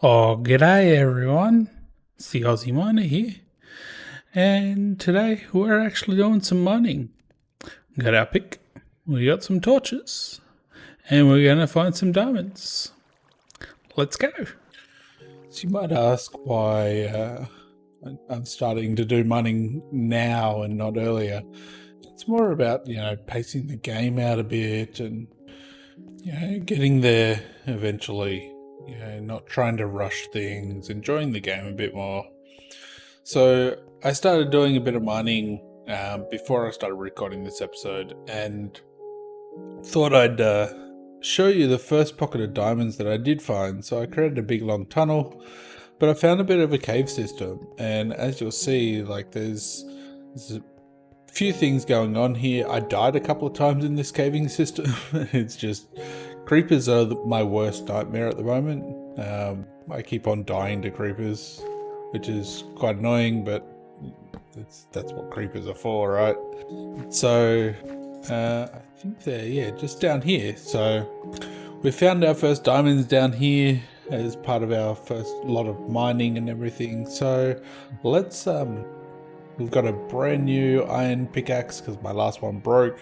Oh, g'day everyone. It's the Aussie Miner here. And today we're actually doing some mining. Got our pick, we got some torches, and we're going to find some diamonds. Let's go. So you might ask why I'm starting to do mining now and not earlier. It's more about, pacing the game out a bit and, getting there eventually. Not trying to rush things, enjoying the game a bit more. So I started doing a bit of mining before I started recording this episode, and thought I'd show you the first pocket of diamonds that I did find. So I created a big long tunnel, but I found a bit of a cave system, and as you'll see, like there's a few things going on here. I died a couple of times in this caving system. It's just creepers are my worst nightmare at the moment. I keep on dying to creepers, which is quite annoying, but that's what creepers are for, right? So I think they're just down here. So we found our first diamonds down here as part of our first lot of mining and everything. So let's we've got a brand new iron pickaxe because my last one broke,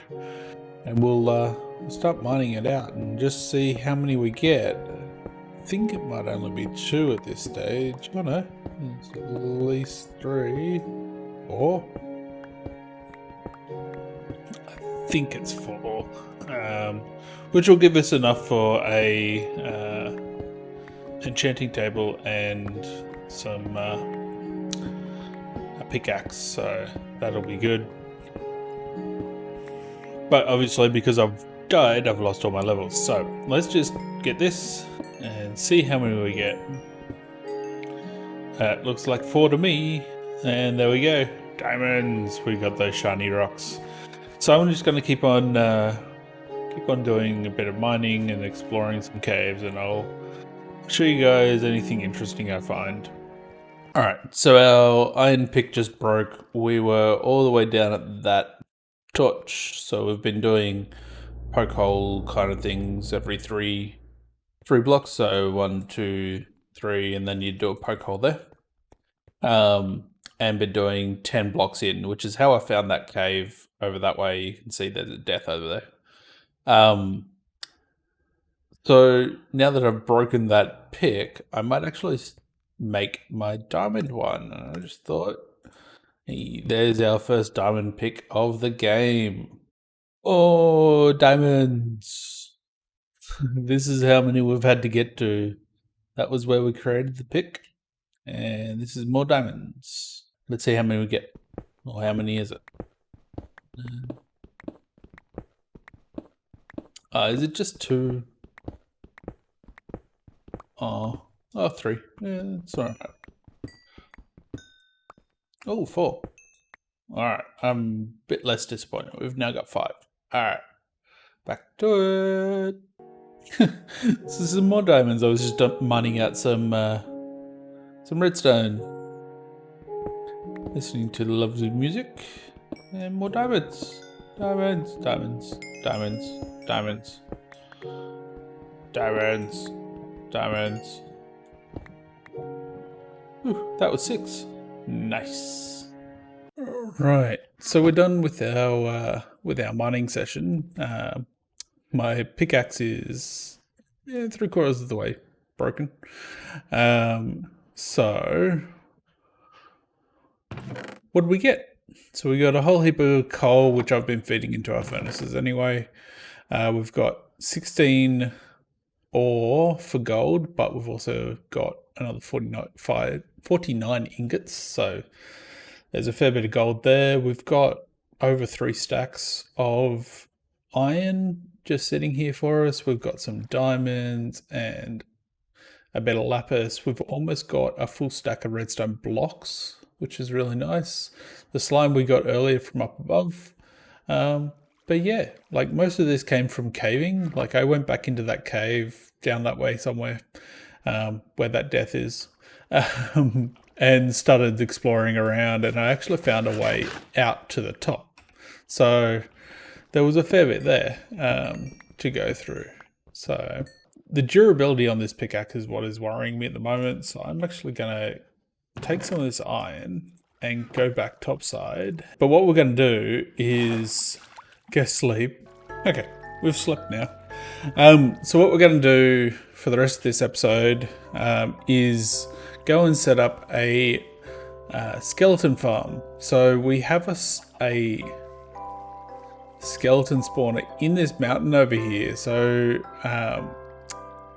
and we'll start mining it out and just see how many we get. I think it might only be 2 at this stage. Oh no, it's at least 3, 4. I think it's 4, which will give us enough for a enchanting table and some a pickaxe, so that'll be good. But obviously, because I've died, I've lost all my levels. So let's just get this and see how many we get. It looks like 4 to me, and there we go. Diamonds. We got those shiny rocks. So I'm just going to keep on doing a bit of mining and exploring some caves, and I'll show you guys anything interesting I find. Alright, so our iron pick just broke. We were all the way down at that torch, so we've been doing poke hole kind of things every three blocks. So 1, 2, 3, and then you do a poke hole there. And been doing 10 blocks in, which is how I found that cave over that way. You can see there's a death over there. So now that I've broken that pick, I might actually make my diamond one. And I just thought, hey, there's our first diamond pick of the game. Oh, diamonds. This is how many we've had to get to. That was where we created the pick. And this is more diamonds. Let's see how many we get. Or how many is it? Is it just 2? Oh, 3. Yeah, that's alright. Oh, 4. Alright, I'm a bit less disappointed. We've now got 5. Alright, back to it. This is some more diamonds. I was just mining out some redstone. Listening to the lovely music. And more diamonds. Diamonds, diamonds, diamonds, diamonds. Diamonds, diamonds. Ooh, that was 6. Nice. Right, so we're done with our mining session. My pickaxe is 3/4 of the way broken. So what did we get? So we got a whole heap of coal, which I've been feeding into our furnaces anyway. We've got 16 ore for gold, but we've also got another 49 ingots. So there's a fair bit of gold there. We've got over 3 stacks of iron just sitting here for us. We've got some diamonds and a bit of lapis. We've almost got a full stack of redstone blocks, which is really nice. The slime we got earlier from up above. But yeah, like most of this came from caving. Like I went back into that cave down that way somewhere, where that death is, and started exploring around, and I actually found a way out to the top. So there was a fair bit there to go through. So the durability on this pickaxe is what is worrying me at the moment. So I'm actually going to take some of this iron and go back topside. But what we're going to do is go sleep. Okay, we've slept now. So what we're going to do for the rest of this episode is go and set up a skeleton farm. So we have a skeleton spawner in this mountain over here. So I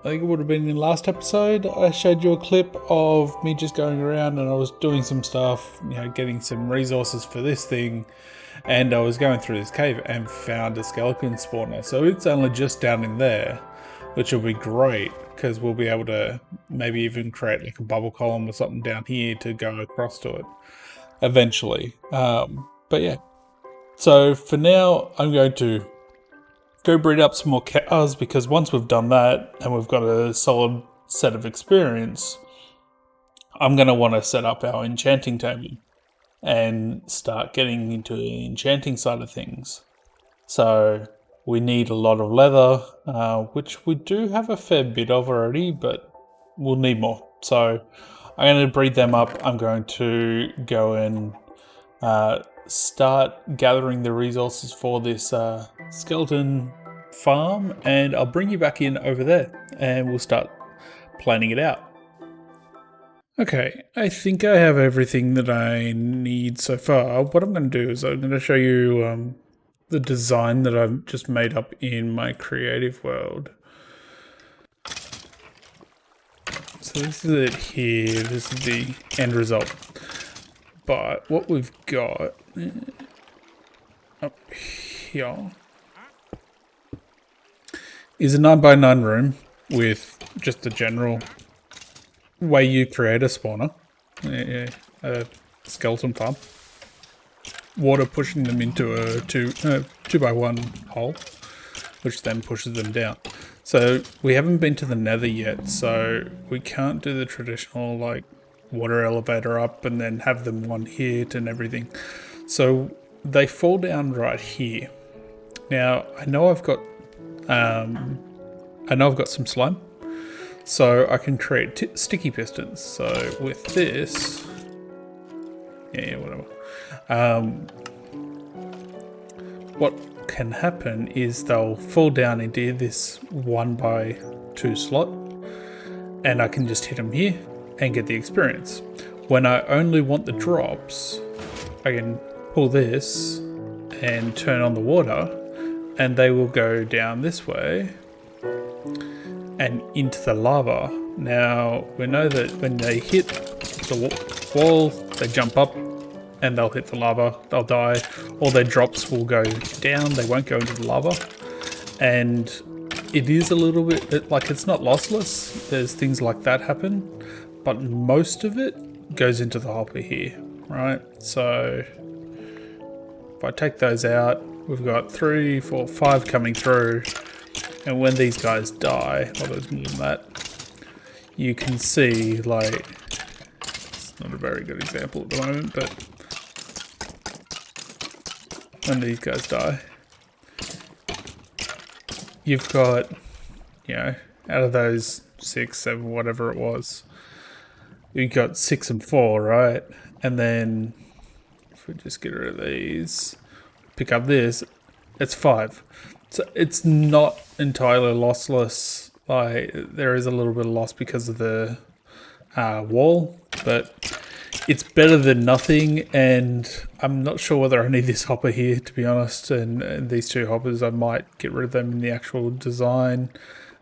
think it would have been in the last episode, I showed you a clip of me just going around and I was doing some stuff, you know, getting some resources for this thing. And I was going through this cave and found a skeleton spawner. So it's only just down in there, which will be great because we'll be able to maybe even create like a bubble column or something down here to go across to it eventually. But yeah, so for now, I'm going to go breed up some more cows because once we've done that and we've got a solid set of experience, I'm going to want to set up our enchanting table and start getting into the enchanting side of things. So we need a lot of leather, which we do have a fair bit of already, but we'll need more. So I'm going to breed them up. I'm going to go and start gathering the resources for this skeleton farm, and I'll bring you back in over there and we'll start planning it out. Okay, I think I have everything that I need so far. What I'm going to do is I'm going to show you the design that I've just made up in my creative world. So this is it here, this is the end result. But what we've got up here is a 9x9 room with just a general way you create a spawner, a skeleton farm. Water pushing them into a 2x1 hole, which then pushes them down. So we haven't been to the nether yet, so we can't do the traditional like water elevator up and then have them one hit and everything. So they fall down right here. Now I know I've got some slime, so I can create sticky pistons. So with this, whatever. What can happen is they'll fall down into this 1x2 slot, and I can just hit them here and get the experience. When I only want the drops, I can pull this and turn on the water, and they will go down this way and into the lava. Now we know that when they hit the wall, they jump up and they'll hit the lava, they'll die. All their drops will go down, they won't go into the lava. And it is a little bit, like it's not lossless, there's things like that happen, but most of it goes into the hopper here, right? So if I take those out, we've got 3, 4, 5 coming through. And when these guys die, well, there's more than that, you can see, like, it's not a very good example at the moment, but when these guys die, you've got, you know, out of those 6, 7, whatever it was, you got 6 and 4, right? And then if we just get rid of these, pick up this, it's 5. So it's not entirely lossless. Like, there is a little bit of loss because of the wall, but it's better than nothing. And I'm not sure whether I need this hopper here, to be honest. And these 2 hoppers, I might get rid of them in the actual design.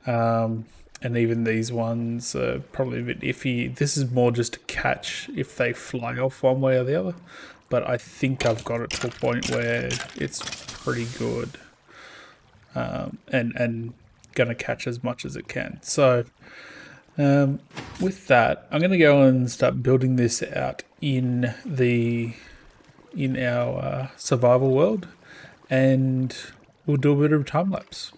And even these ones are probably a bit iffy. This is more just to catch if they fly off one way or the other. But I think I've got it to a point where it's pretty good. And gonna catch as much as it can. So with that, I'm gonna go and start building this out in our survival world, and we'll do a bit of time lapse.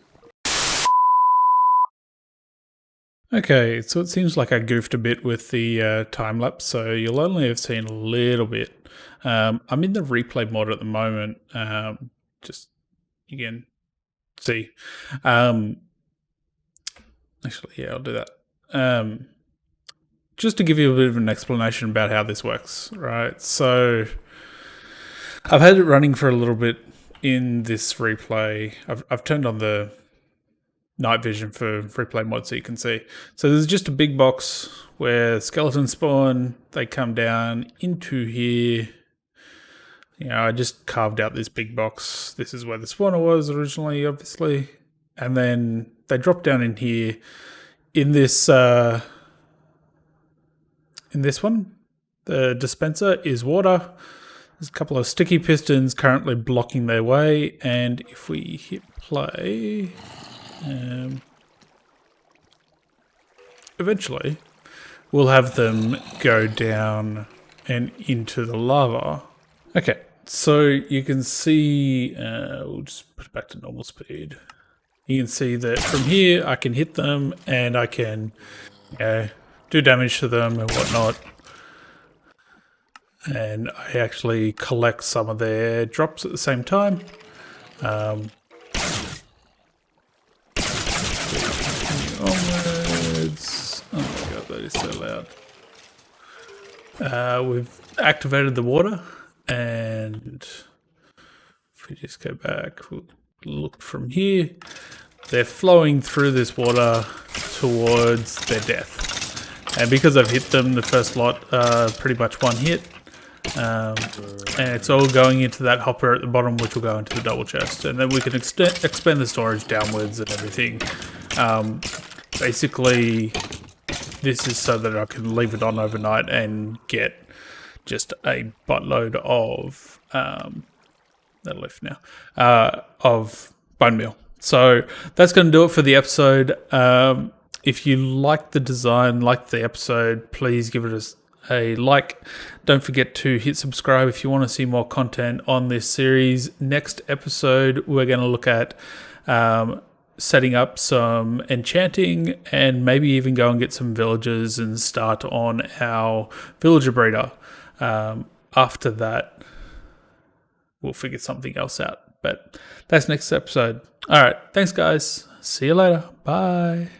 Okay, so it seems like I goofed a bit with the time lapse, so you'll only have seen a little bit. I'm in the replay mod at the moment. Just again. See, Actually, yeah, I'll do that. Just to give you a bit of an explanation about how this works, right? So I've had it running for a little bit in this replay. I've turned on the night vision for replay mod so you can see. So there's just a big box where skeletons spawn. They come down into here. I just carved out this big box. This is where the spawner was originally, obviously. And then they drop down in here. In this one, the dispenser is water. There's a couple of sticky pistons currently blocking their way, and if we hit play, eventually we'll have them go down and into the lava. Okay, so you can see, we'll just put it back to normal speed. You can see that from here I can hit them and I can do damage to them and whatnot. And I actually collect some of their drops at the same time. Onwards. Oh my god, that is so loud. We've activated the water, and if we just go back, we'll look from here. They're flowing through this water towards their death. And because I've hit them, the first lot, pretty much one hit. And it's all going into that hopper at the bottom, which will go into the double chest, and then we can expand the storage downwards and everything. Basically, this is so that I can leave it on overnight and get just a buttload of that'll lift now of bone meal. So that's going to do it for the episode. If you like the design, like the episode, please give it a like. Don't forget to hit subscribe if you want to see more content on this series. Next episode, we're going to look at setting up some enchanting and maybe even go and get some villagers and start on our villager breeder. After that, we'll figure something else out. But that's next episode. All right. Thanks, guys. See you later. Bye.